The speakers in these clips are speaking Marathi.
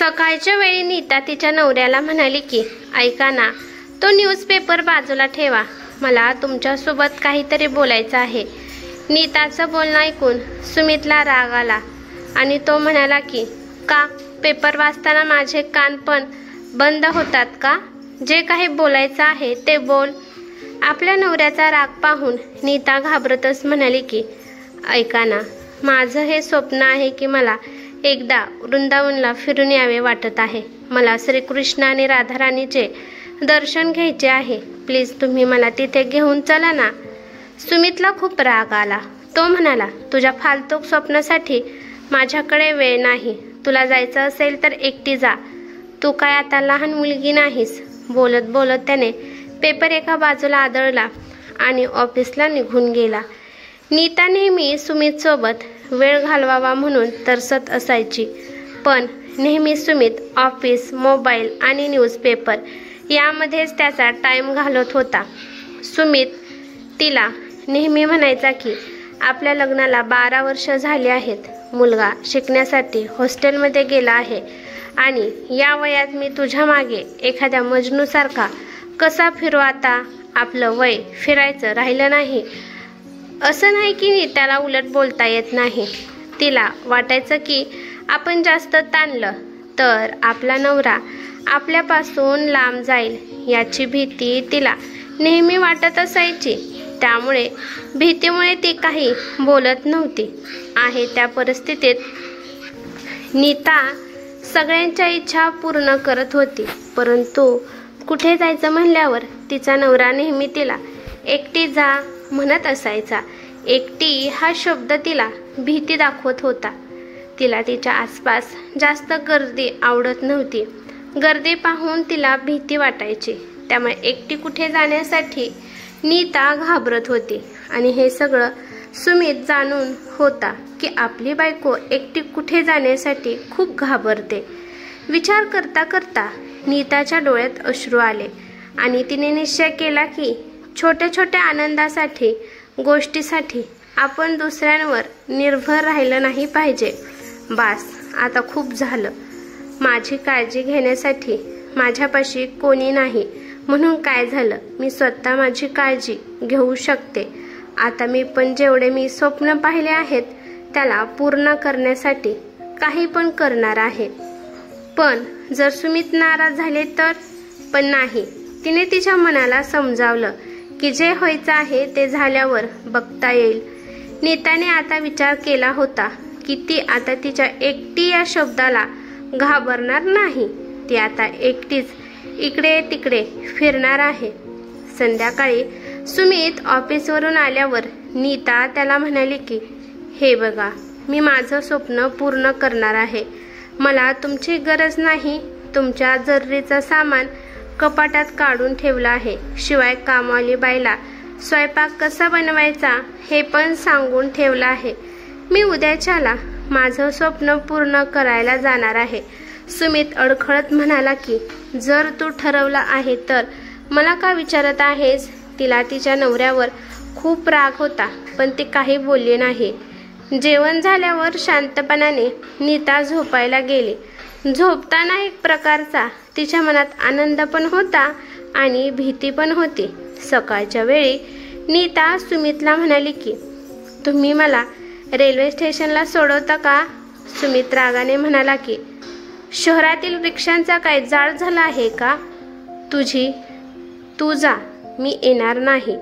सकाळच्या वेळी नीता तिच्या नवऱ्याला म्हणाली की ऐका ना, तो न्यूजपेपर बाजूला ठेवा, मला तुमच्यासोबत काहीतरी बोलायचं आहे। नीताचं बोलणं ऐकून सुमितला राग आला आणि तो म्हणाला की का पेपर वाचताना माझे कान पण बंद होतात का? जे काही बोलायचं आहे ते बोल। आपल्या नवऱ्याचा राग पाहून नीता घाबरतच म्हणाली की ऐका ना, माझं हे स्वप्न आहे की मला एकदा वृंदावनला फिरून यावे वाटत आहे। मला श्रीकृष्ण आणि राधाराणीचे दर्शन घ्यायचे आहे, प्लीज तुम्ही मला तिथे घेऊन चला ना। सुमितला खूप राग आला। तो म्हणाला तुझ्या फालतू स्वप्नासाठी माझ्याकडे वेळ नाही, तुला जायचं असेल तर एकटी जा, तू काय आता लहान मुलगी नाहीस। बोलत बोलत त्याने पेपर एका बाजूला आदळला आणि ऑफिसला निघून गेला। नीता नेहमी सुमित सोबत वेळ घालवावा म्हणून तरसत असायची, पण नेहमी सुमित ऑफिस, मोबाईल आणि न्यूजपेपर यामध्येच त्याचा टाइम घालवत होता। सुमित तिला नेहमी म्हणायचा की आपल्या लग्नाला 12 वर्ष झाली आहेत, मुलगा शिकण्यासाठी हॉस्टेलमध्ये गेला आहे आणि या वयात मी तुझ्या मागे एखाद्या मजनूसारखा कसा फिरू? आता आपलं वय फिरायचं राहिलं नाही। असं नाही की नीताला उलट बोलता येत नाही, तिला वाटायचं की आपण जास्त ताणलं तर आपला नवरा आपल्यापासून लांब जाईल याची भीती तिला नेहमी वाटत असायची। त्यामुळे भीतीमुळे ती काही बोलत नव्हती। आहे त्या परिस्थितीत नीता सगळ्यांच्या इच्छा पूर्ण करत होती, परंतु कुठे जायचं म्हणल्यावर तिचा नवरा नेहमी तिला एकटी जा म्हणत असायचा। एकटी हा शब्द तिला भीती दाखवत होता। तिला तिच्या आसपास जास्त गर्दी आवडत नव्हती, गर्दी पाहून तिला भीती वाटायची। त्यामुळे एकटी कुठे जाण्यासाठी नीता घाबरत होती आणि हे सगळं सुमित जाणून होता की आपली बायको एकटी कुठे जाण्यासाठी खूप घाबरते। विचार करता करता नीताच्या डोळ्यात अश्रू आले आणि तिने निश्चय केला की छोट्या छोट्या आनंदासाठी, गोष्टीसाठी आपण दुसऱ्यांवर निर्भर राहिलं नाही पाहिजे। बास, आता खूप झालं, माझी काळजी घेण्यासाठी माझ्यापाशी कोणी नाही म्हणून काय झालं, मी स्वतः माझी काळजी घेऊ शकते। आता मी पण जेवढे मी स्वप्न पाहिले आहेत त्याला पूर्ण करण्यासाठी काही पण करणार आहे। पण जर सुमित नाराज झाले तर? पण नाही, तिने तिच्या मनाला समजावलं की जे व्हायचं आहे ते झाल्यावर बघता येईल। नीताने आता विचार केला होता की ती आता तिच्या एकटी या शब्दाला घाबरणार नाही, ती आता एकटीच इकडे तिकडे फिरणार आहे। संध्याकाळी सुमित ऑफिसवरून आल्यावर नीता त्याला म्हणाली की हे बघा, मी माझं स्वप्न पूर्ण करणार आहे, मला तुमची गरज नाही। तुमच्या जरुरीचं सामान कपाटात काढून ठेवलं आहे, शिवाय कामवाली बाईला स्वयंपाक कसा बनवायचा हे पण सांगून ठेवलं आहे। मी उद्याच्याला माझं स्वप्न पूर्ण करायला जाणार आहे। सुमित अडखळत म्हणाला की जर तू ठरवलं आहे तर मला का विचारत आहेस? तिला तिच्या नवऱ्यावर खूप राग होता, पण ती काही बोलली नाही। जेवण झाल्यावर शांतपणाने नीता झोपायला गेली। झोपताना एक प्रकारचा तिच्या मनात आनंद पण होता आणि भीती पण होती। सकाळच्या वेळी नीता सुमितला म्हणाली की तुम्ही मला रेल्वे स्टेशनला सोडवता का? सुमित रागाने म्हणाला की शहरातील रिक्षांचा काय जाळ झाला आहे का? तू जा, मी येणार नाही।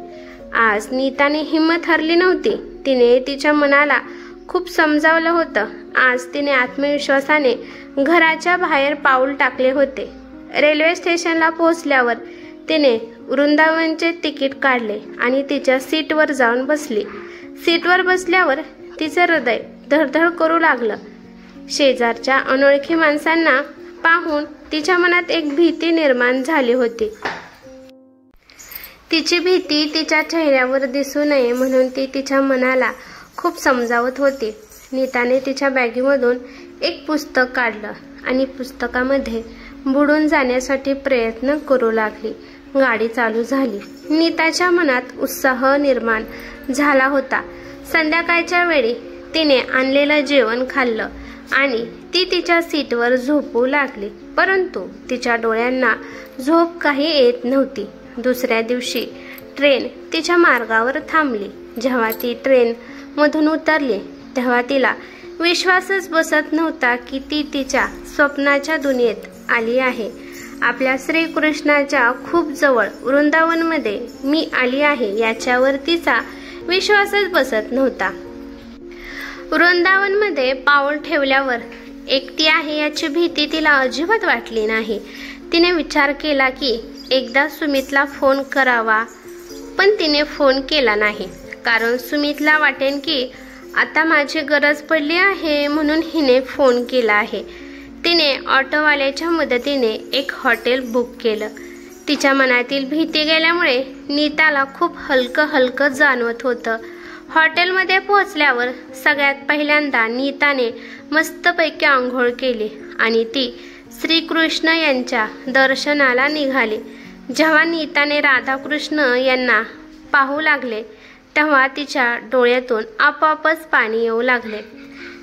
आज नीताने हिंमत हरली नव्हती, तिने तिच्या मनाला खूप समजावलं होतं। आज तिने आत्मविश्वासाने घराच्या बाहेर पाऊल टाकले होते। रेल्वे स्टेशनला पोहोचल्यावर तिने वृंदावनचे तिकीट काढले आणि तिच्या सीटवर जाऊन बसली। सीटवर बसल्यावर तिचं हृदय धडधड करू लागलं। शेजारच्या अनोळखी माणसांना पाहून तिच्या मनात एक भीती निर्माण झाली होती। तिची भीती तिच्या चेहऱ्यावर दिसू नये म्हणून ती तिच्या मनाला खूप समजावत होती। नीताने तिच्या बॅगेमधून एक पुस्तक काढलं आणि पुस्तकामध्ये बुडून जाण्यासाठी प्रयत्न करू लागली। गाडी चालू झाली। नीताच्या मनात उत्साह निर्माण झाला होता। संध्याकाळच्या वेळी तिने आणलेलं जेवण खाल्लं आणि ती तिच्या सीटवर झोपू लागली, परंतु तिच्या डोळ्यांना झोप काही येत नव्हती. दुसऱ्या दिवशी ट्रेन तिच्या मार्गावर थांबली. जेव्हा ती ट्रेन मधून उतरली तेव्हा तिला विश्वासच बसत नव्हता की ती तिच्या स्वप्नाच्या दुनियेत आली आहे. आपल्या श्रीकृष्णाच्या खूप जवळ वृंदावनमध्ये मी आली आहे याच्यावर तिचा विश्वासच बसत नव्हता. वृंदावनमध्ये पाऊल ठेवल्यावर एकटी आहे याची भीती तिला अजिबात वाटली नाही. तिने विचार केला की एकदा सुमितला फोन करावा, पण तिने फोन केला नाही, कारण सुमितला वाटेन की आता माझी गरज पडली आहे म्हणून हिने फोन केला आहे. तिने ऑटोवाल्याच्या मदतीने एक हॉटेल बुक केलं. तिच्या मनातील भीती गेल्यामुळे नीताला खूप हलकं हलकं जाणवत होतं. हॉटेलमध्ये पोहोचल्यावर सगळ्यात पहिल्यांदा नीताने मस्तपैकी आंघोळ केली आणि ती श्रीकृष्ण यांच्या दर्शनाला निघाली. जेव्हा नीताने राधाकृष्ण यांना पाहू लागले तेव्हा तिच्या डोळ्यातून आपोआपच पाणी येऊ लागले.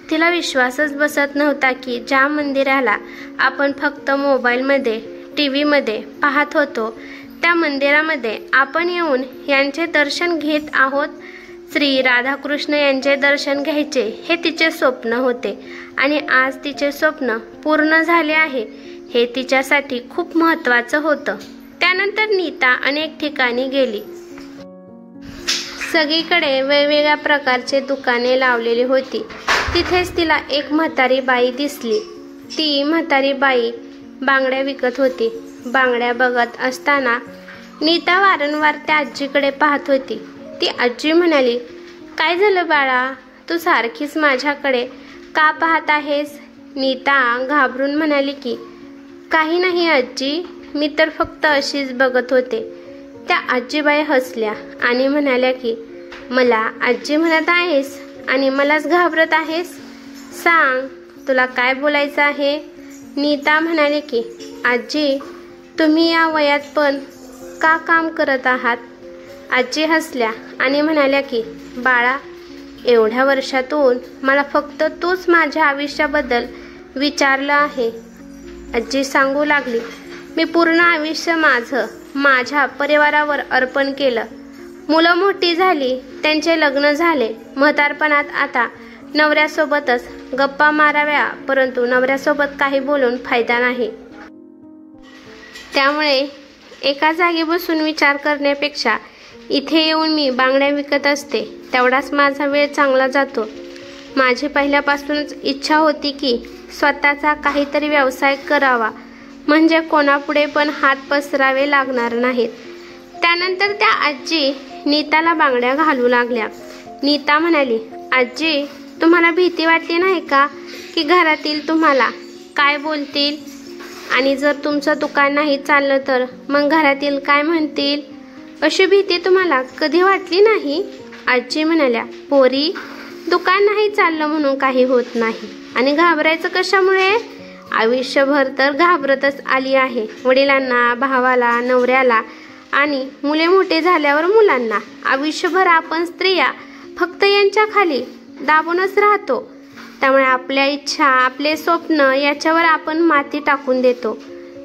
तिला विश्वासच बसत नव्हता की ज्या मंदिराला आपण फक्त मोबाईलमध्ये, टीव्हीमध्ये पाहत होतो त्या मंदिरामध्ये आपण येऊन यांचे दर्शन घेत आहोत. श्री राधाकृष्ण यांचे दर्शन घ्यायचे हे तिचे स्वप्न होते आणि आज तिचे स्वप्न पूर्ण झाले आहे. हे तिच्यासाठी खूप महत्त्वाचं होतं. त्यानंतर नीता अनेक ठिकाणी गेली. सगळीकडे वेगवेगळ्या प्रकारचे दुकाने लावलेली होती. तिथेच तिला एक म्हातारी बाई दिसली. ती म्हातारी बाई बांगड्या विकत होती. बांगड्या बघत असताना नीता वारंवार त्या आजीकडे पाहत होती. ती आजी म्हणाली, काय झालं बाळा, तू सारखीच माझ्याकडे का पाहत आहेस? नीता घाबरून म्हणाली की काही नाही आजी, मी तर फक्त अशीच बघत होते. त्या आजीबाई हसल्या आणि म्हणाल्या की मला आजी म्हणत आहेस आणि मलाच घाबरत आहेस? सांग, तुला काय बोलायचं आहे? नीता म्हणाले की आजी, तुम्ही या वयात पण का काम करत आहात? आजी हसल्या आणि म्हणाल्या की बाळा, एवढ्या वर्षातून मला फक्त तूच माझ्या आयुष्याबद्दल विचारलं आहे. आजी सांगू लागली, मी पूर्ण आयुष्य माझ्या परिवारावर अर्पण केलं. मुलं मोठी झाली, त्यांचे लग्न झाले. म्हातारपणात आता नवऱ्यासोबतच गप्पा माराव्या, परंतु नवऱ्यासोबत काही बोलून फायदा नाही. त्यामुळे एका जागी बसून विचार करण्यापेक्षा इथे येऊन मी बांगड्या विकत असते. तेवढाच माझा वेळ चांगला जातो. माझी पहिल्यापासूनच इच्छा होती की स्वतःचा काहीतरी व्यवसाय करावा, म्हणजे कोणापुढे पण हात पसरावे लागणार नाहीत. त्यानंतर त्या आजी नीताला बांगड्या घालू लागल्या. नीता म्हणाली, आजी, तुम्हाला भीती वाटली नाही का की घरातील तुम्हाला काय बोलतील आणि जर तुमचं दुकान नाही चाललं तर मग घरातील काय म्हणतील? अशी भीती तुम्हाला कधी वाटली नाही? आजी म्हणाल्या, पोरी, दुकान नाही चाललं म्हणून काही होत नाही आणि घाबरायचं कशामुळे? आयुष्यभर तर घाबरतच आली आहे. वडिलांना, भावाला, नवऱ्याला आणि मुले मोठे झाल्यावर मुलांना. आयुष्यभर आपण स्त्रिया फक्त यांच्या खाली दाबूनच राहतो. त्यामुळे आपल्या इच्छा, आपले स्वप्न याच्यावर आपण माती टाकून देतो.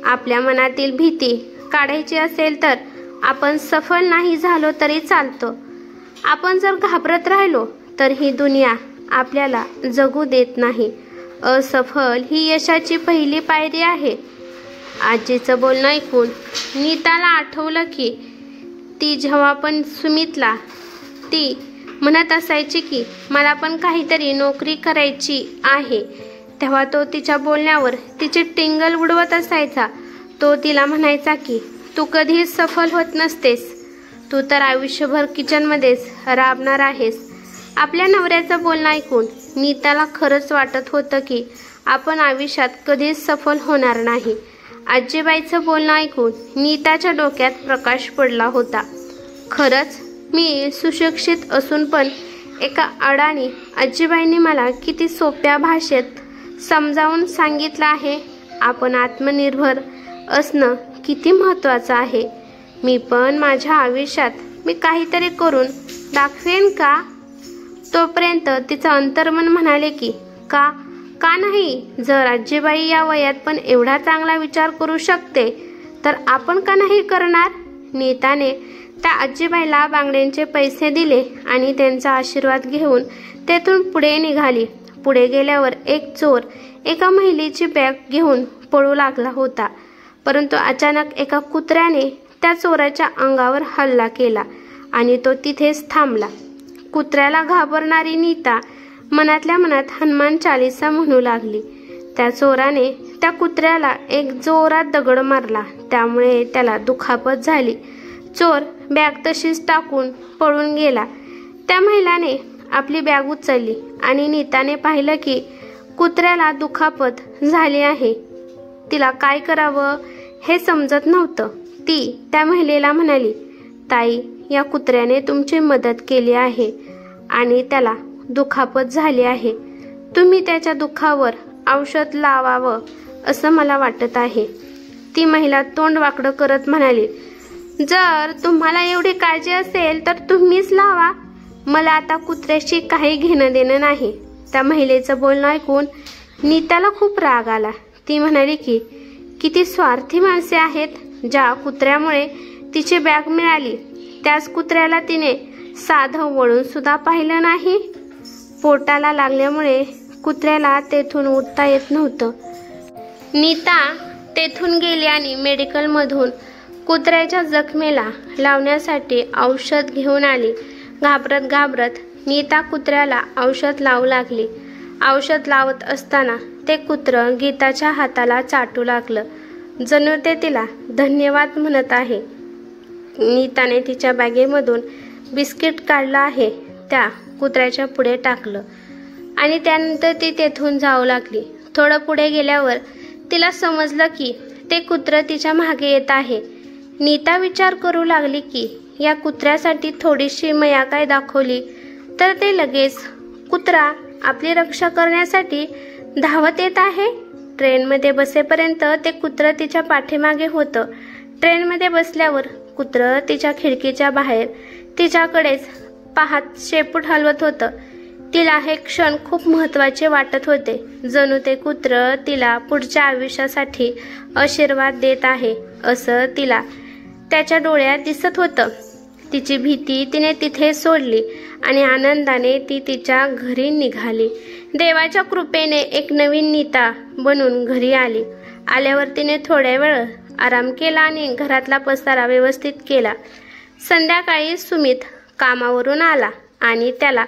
आपल्या मनातील भीती काढायची असेल तर आपण सफल नाही झालो तरी चालतं. आपण जर घाबरत राहिलो तर ही दुनिया आपल्याला जगू देत नाही. असफल ही यशाची पहिली पायरी आहे. आजीचं बोलणं ऐकून नीताला आठवलं की ती जेव्हा पण सुमितला ती म्हणत असायची की मला पण काहीतरी नोकरी करायची आहे, तेव्हा तो तिच्या बोलण्यावर तिची टिंगल उडवत असायचा. तो तिला म्हणायचा की तू कधीच सफल होत नसतेस, तू तर आयुष्यभर किचनमध्येच राबणार आहेस. आपल्या नवऱ्याचं बोलणं ऐकून नीताला खरंच वाटत होतं की आपण आयुष्यात कधीच सफल होणार नाही. आजीबाईचं बोलणं ऐकून नीताच्या डोक्यात प्रकाश पडला होता. खरंच मी सुशिक्षित असून पण एका अडाणी आजीबाईंनी मला किती सोप्या भाषेत समजावून सांगितलं आहे. आपण आत्मनिर्भर असणं किती महत्त्वाचं आहे. मी पण माझ्या आयुष्यात मी काहीतरी करून दाखवेन का? तोपर्यंत तिचं अंतर्मन म्हणाले की का का नाही? जर आजीबाई या वयात पण एवढा चांगला विचार करू शकते तर आपण का नाही करणार? नीताने त्या आजीबाईला बांगड्यांचे पैसे दिले आणि त्यांचा आशीर्वाद घेऊन तेथून पुढे निघाली. पुढे गेल्यावर एक चोर एका महिलेची बॅग घेऊन पळू लागला होता, परंतु अचानक एका कुत्र्याने त्या चोराच्या अंगावर हल्ला केला आणि तो तिथेच थांबला. कुत्र्याला घाबरणारी नीता मनातल्या मनात हनुमान चालीसा म्हणू लागली. त्या चोराने त्या कुत्र्याला एक जोरात दगड मारला, त्यामुळे त्याला दुखापत झाली. चोर बॅग तशीच टाकून पळून गेला. त्या महिलाने आपली बॅग उचलली आणि नीताने पाहिलं की कुत्र्याला दुखापत झाली आहे. तिला काय करावं हे समजत नव्हतं. ती त्या महिलेला म्हणाली, ताई, या कुत्र्याने तुमची मदत केली आहे आणि त्याला दुखापत झाली आहे. तुम्ही त्याच्या दुखावर औषध लावावं असं मला वाटत आहे. ती महिला तोंड वाकडं करत म्हणाली, जर तुम्हाला एवढी काळजी असेल तर तुम्हीच लावा. मला आता कुत्र्याशी काही घेणं देणं नाही. त्या महिलेचं बोलणं ऐकून नीताला खूप राग आला. ती म्हणाली की किती स्वार्थी माणसे आहेत. ज्या कुत्र्यामुळे तिची बॅग मिळाली त्याच कुत्र्याला तिने साधं वळून सुद्धा पाहिलं नाही. पोटाला लागल्यामुळे कुत्र्याला तेथून उठता येत नव्हतं. नीता तेथून गेली आणि मेडिकलमधून कुत्र्याच्या जखमेला लावण्यासाठी औषध घेऊन आली. घाबरत घाबरत नीता कुत्र्याला औषध लावू लागली. औषध लावत असताना ते कुत्रं गीताच्या हाताला चाटू लागलं, जणू ते तिला धन्यवाद म्हणत आहे. नीताने तिच्या बॅगेमधून बिस्किट काढलं आहे, त्या कुत्र्याच्या पुढे टाकलं आणि त्यानंतर ती तेथून जाऊ लागली. थोडं पुढे गेल्यावर तिला समजलं की ते कुत्रं तिच्या मागे येत आहे. नीता विचार करू लागली की या कुत्र्यासाठी थोडीशी मया काय दाखवली तर ते लगेच कुत्रा आपली रक्षा करण्यासाठी धावत येत आहे. ट्रेनमध्ये बसेपर्यंत ते कुत्रं तिच्या पाठीमागे होतं. ट्रेनमध्ये बसल्यावर कुत्रं तिच्या खिडकीच्या बाहेर तिच्याकडेच पाहत शेपूट हलवत होतं. तिला हे क्षण खूप महत्त्वाचे वाटत होते, जणू ते कुत्रं तिला पुढच्या आयुष्यासाठी आशीर्वाद देत आहे असं तिला त्याच्या डोळ्यात दिसत होतं. तिची भीती तिने तिथे सोडली आणि आनंदाने ती तिच्या घरी निघाली. देवाच्या कृपेने एक नवीन नीता बनून घरी आली. आल्यावर तिने थोड्या वेळ आराम केला आणि घरातला पसारा व्यवस्थित केला. संध्याकाळी सुमित कामावरून आला आणि त्याला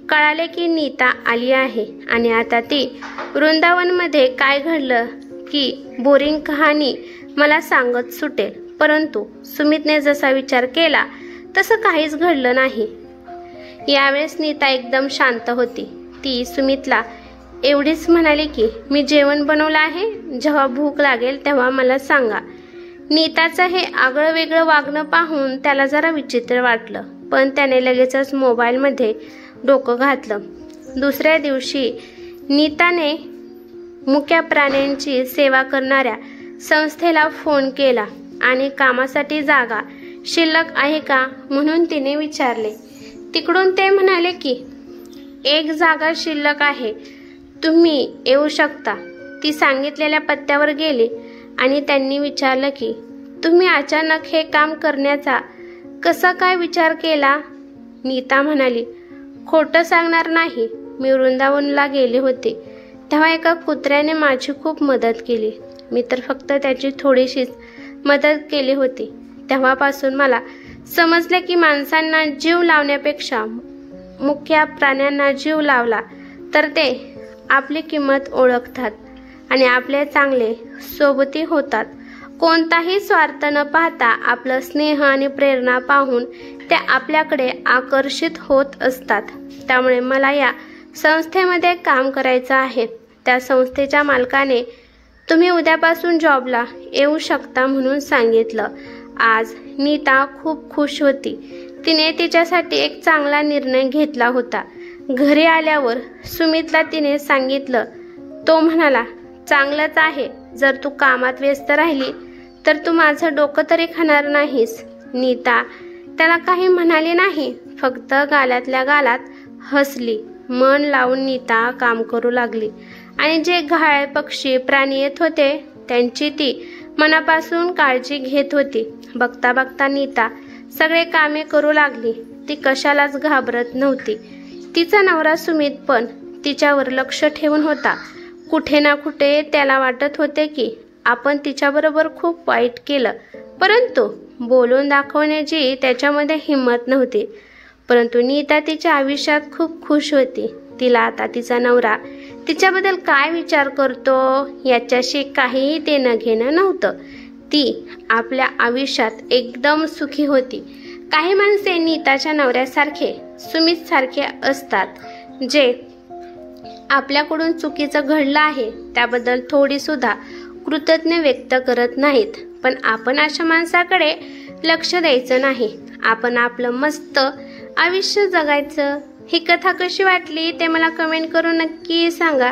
कळाले की नीता आली आहे आणि आता ती वृंदावनमध्ये काय घडलं की बोरिंग कहाणी मला सांगत सुटेल. परंतु सुमितने जसा विचार केला तसं काहीच घडलं नाही. यावेळेस नीता एकदम शांत होती. ती सुमितला एवढीच म्हणाली की मी जेवण बनवलं आहे, जेव्हा भूक लागेल तेव्हा मला सांगा. नीताचं हे आगळं वेगळं वागणं पाहून त्याला जरा विचित्र वाटलं, पण त्याने लगेचच मोबाईलमध्ये डोकं घातलं. दुसऱ्या दिवशी नीताने मुक्या प्राण्यांची सेवा करणाऱ्या संस्थेला फोन केला आणि कामासाठी जागा शिल्लक आहे का म्हणून तिने विचारले. तिकडून ते म्हणाले की एक जागा शिल्लक आहे, तुम्ही येऊ शकता. ती सांगितलेल्या पत्त्यावर गेली आणि त्यांनी विचारलं की तुम्ही अचानक हे काम करण्याचा कसा काय विचार केला? नीता म्हणाली, खोटं सांगणार नाही, मी वृंदावनला गेले होते तेव्हा एका कुत्र्याने माझी खूप मदत केली. मी तर फक्त त्याची थोडीशीच मदत केली होती. तेव्हापासून मला समजले की माणसांना जीव लावण्यापेक्षा मुक्या प्राण्यांना जीव लावला तर ते आपली किंमत ओळखतात आणि आपले चांगले सोबती होतात. कोणताही स्वार्थ न पाहता आपलं स्नेह आणि प्रेरणा पाहून ते आपल्याकडे आकर्षित होत असतात. त्यामुळे मला या संस्थेमध्ये काम करायचं आहे. त्या संस्थेच्या मालकाने तुम्ही उद्यापासून जॉबला येऊ शकता म्हणून सांगितलं. आज नीता खूप खुश होती. तिने तिच्यासाठी एक चांगला निर्णय घेतला होता. घरी आल्यावर सुमितला तिने सांगितलं. तो म्हणाला, चांगलंच आहे, जर तू कामात व्यस्त राहिली तर तू माझं डोकं तरी खाणार नाहीस. नीता त्याला काही म्हणाली नाही, फक्त गालातल्या गालात हसली. मन लावून नीता काम करू लागली आणि जे घायाळ पक्षी प्राणी येत होते त्यांची ती मनापासून काळजी घेत होती. बघता बघता नीता सगळे कामे करू लागली. ती कशालाच घाबरत नव्हती. तिचा नवरा सुमित पण तिच्यावर लक्ष ठेवून होता. कुठे ना कुठे त्याला वाटत होते की आपण तिच्याबरोबर खूप वाईट केलं, परंतु बोलून दाखवण्याची त्याच्यामध्ये हिंमत नव्हती. परंतु नीता तिच्या आयुष्यात खूप खुश होती. तिला आता तिचा नवरा तिच्याबद्दल काय विचार करतो याच्याशी काहीही देणं घेणं नव्हतं. ती आपल्या आयुष्यात एकदम सुखी होती. काही माणसे नीताच्या नवऱ्यासारखे सुमित सारखे असतात, जे आपल्याकडून चुकीचं घडलं आहे त्याबद्दल थोडी सुद्धा कृतज्ञ व्यक्त करत नाहीत. पण आपण अशा माणसाकडे लक्ष द्यायचं नाही. आपण आपलं मस्त आयुष्य जगायचं. ही कथा कशी वाटली ते मला कमेंट करून नक्की सांगा.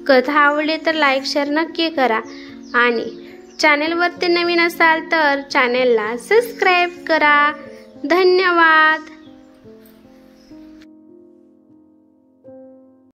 कथा आवडली तर लाईक शेअर नक्की करा आणि चॅनेलवरती नवीन असाल तर चॅनेलला सबस्क्राईब करा. धन्यवाद.